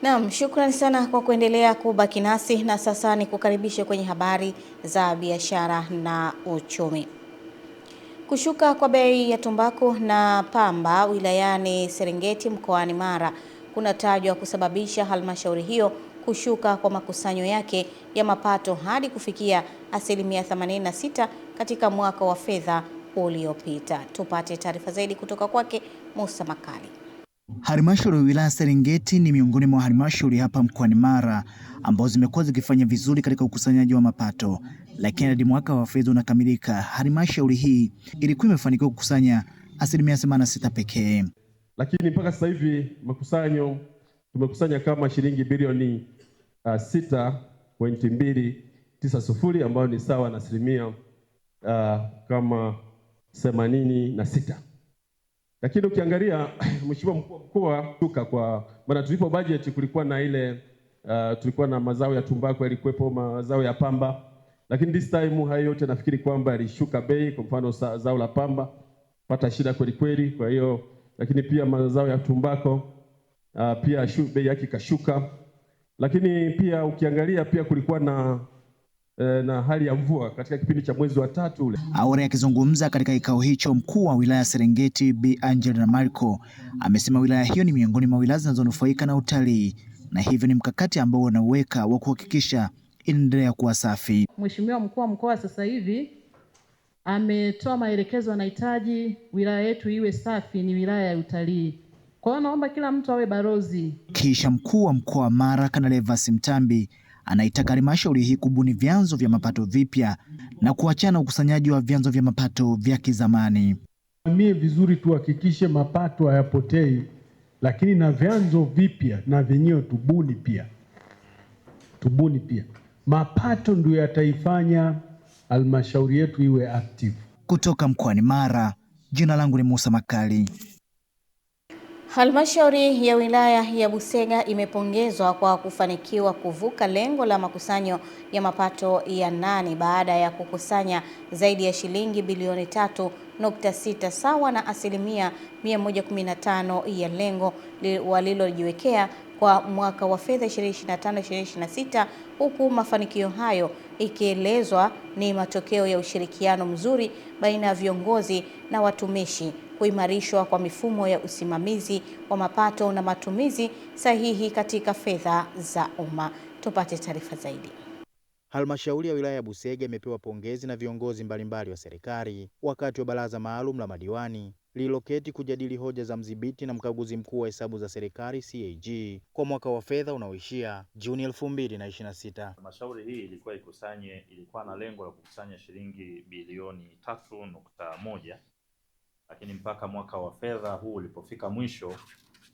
Naam, shukrani sana kwa kuendelea kubaki nasi, na sasa ni kukaribisha kwenye habari za biashara na uchumi. Kushuka kwa bei ya tumbaku na pamba wilayani Serengeti mkoani Mara kunatajwa kusababisha halmashauri hiyo kushuka kwa makusanyo yake ya mapato hadi kufikia asilimia 86 katika mwaka wa fedha uliopita. Tupate taarifa zaidi kutoka kwake Musa Makali. Halmashauri ya wilaya Serengeti ni miongoni mwa halmashauri hapa mkoani Mara ambazo zimekuwa zikifanya vizuri katika ukusanyaji wa mapato, lakini hadi mwaka wa fedha unakamilika, halmashauri hii ilikuwa imefanikiwa kukusanya asilimia 86 pekee. Lakini mpaka sasa hivi makusanyo tumekusanya kama shilingi bilioni 6.290 ambayo ni sawa na asilimia kama 86. Lakini ukiangalia Mheshimiwa Mkuu wa Mkoa tuka kwa maana tulipo budget kulikuwa na ile tulikuwa na mazao ya tumbaku, yalikuwepo mazao ya pamba, lakini this time hayo yote nafikiri kwamba yalishuka bei. Kwa mfano zao la pamba pata shida kweli kweli, kwa hiyo lakini pia mazao ya tumbako pia bei yake kashuka. Lakini pia ukiangalia pia kulikuwa na hali ya mvua katika kipindi cha mwezi wa 3 ule. Awali akizungumza katika kikao hicho, mkuu wa wilaya Serengeti Bi Angela Marco amesema wilaya hiyo ni miongoni mwa wilaya zinazonufaika na utalii, na hivyo ni mkakati ambao wanauweka wa kuhakikisha inaendelea kuwa safi. Mheshimiwa Mkuu wa Mkoa sasa hivi ametoa maelekezo, anahitaji wilaya yetu iwe safi, ni wilaya ya utalii. Kwa hiyo naomba kila mtu awe balozi. Kisha mkuu wa mkoa wa Mara Kanali Evans Mtambi anaitaka halmashauri hii kubuni vyanzo vya mapato vipya na kuachana ukusanyaji wa vyanzo vya mapato vya kizamani. Mie vizuri tuhakikishe mapato hayapotei, lakini na vyanzo vipya na vyenyewe tubuni pia. Mapato ndio yataifanya halmashauri yetu iwe active. Kutoka mkoani Mara, jina langu ni Musa Makali. Halmashauri ya wilaya ya Busega imepongezwa kwa kufanikiwa kuvuka lengo la makusanyo ya mapato ya ndani baada ya kukusanya zaidi ya shilingi bilioni 3.6 sawa na asilimia 115 ya lengo walilojiwekea kwa mwaka wa fedha 2025-2026, huku mafanikio hayo ikielezwa ni matokeo ya ushirikiano mzuri baina ya viongozi na watumishi, kuimarishwa kwa mifumo ya usimamizi wa mapato na matumizi sahihi katika fedha za umma. Tupate taarifa zaidi. Halmashauri ya wilaya ya Busega imepewa pongezi na viongozi mbalimbali wa serikali wakati wa baraza maalum la madiwani lililoketi kujadili hoja za mdhibiti na mkaguzi mkuu wa hesabu za serikali CAG kwa mwaka wa fedha unaoishia Juni 2026. Halmashauri hii ilikuwa na lengo la kukusanya shilingi bilioni 3.1, lakini mpaka mwaka wa fedha huu ulipofika mwisho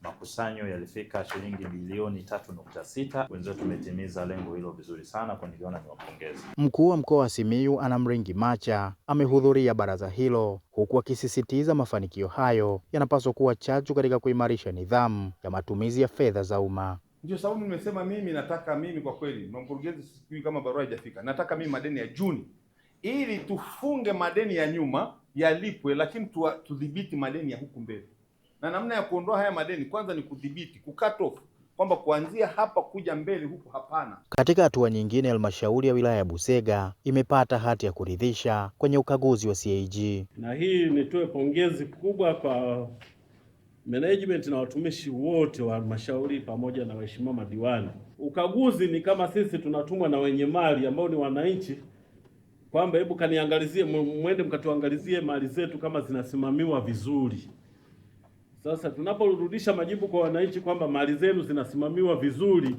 makusanyo yalifika shilingi bilioni 3.6. Wenzetu tumetimiza lengo hilo vizuri sana, kwa niliona niwapongeze. Mkuu wa mkoa wa Simiyu Anamringi Macha amehudhuria baraza hilo, huku akisisitiza mafanikio hayo yanapaswa kuwa chachu katika kuimarisha nidhamu ya matumizi ya fedha za umma. Ndio sababu nimesema mimi kwa kweli, mkurugenzi, sijui kama barua haijafika, nataka mimi madeni ya Juni ili tufunge madeni ya nyuma yalipwe, lakini tudhibiti madeni ya huku mbele. Na namna ya kuondoa haya madeni kwanza ni kudhibiti, kucut off, kwamba kuanzia hapa kuja mbele huku hapana. Katika hatua nyingine, halmashauri ya wilaya ya Busega imepata hati ya kuridhisha kwenye ukaguzi wa CAG. Na hii nitoe pongezi kubwa kwa management na watumishi wote wa halmashauri pamoja na waheshimiwa madiwani. Ukaguzi ni kama sisi tunatumwa na wenye mali ambao ni wananchi, kwamba hebu kaniangalizie, mwende mkatuangalizie mali zetu kama zinasimamiwa vizuri. Sasa tunaporudisha majibu kwa wananchi kwamba mali zenu zinasimamiwa vizuri,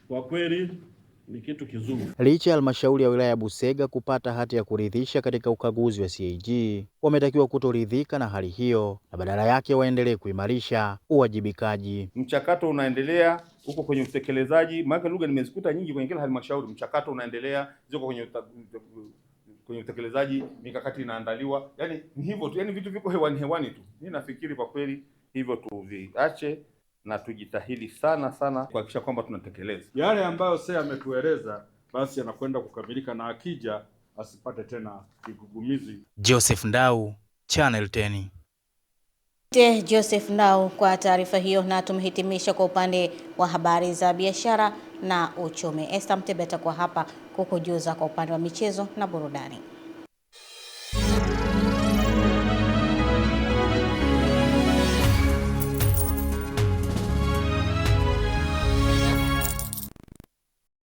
kwa kweli ni kitu kizuri. Licha ya halmashauri ya wilaya ya Busega kupata hati ya kuridhisha katika ukaguzi wa CAG, wametakiwa kutoridhika na hali hiyo na badala yake waendelee kuimarisha uwajibikaji. Mchakato unaendelea huko kwenye utekelezaji, maana lugha nimezikuta nyingi kwenye kila halmashauri. Mchakato unaendelea, ziko kwenye utekelezaji, mikakati inaandaliwa. Yaani ni hivyo tu, yaani vitu viko hewani tu. Mimi nafikiri kwa kweli hivyo tuviache na tujitahidi sana kuhakikisha kwamba tunatekeleza yale ambayo sasa ametueleza, basi yanakwenda kukamilika na akija asipate tena kigugumizi. Joseph Ndau, Channel 10. Joseph Ndau kwa taarifa hiyo, na tumehitimisha kwa upande wa habari za biashara na uchumi. Esther Mtebe atakuwa hapa kukujuza kwa upande wa michezo na burudani.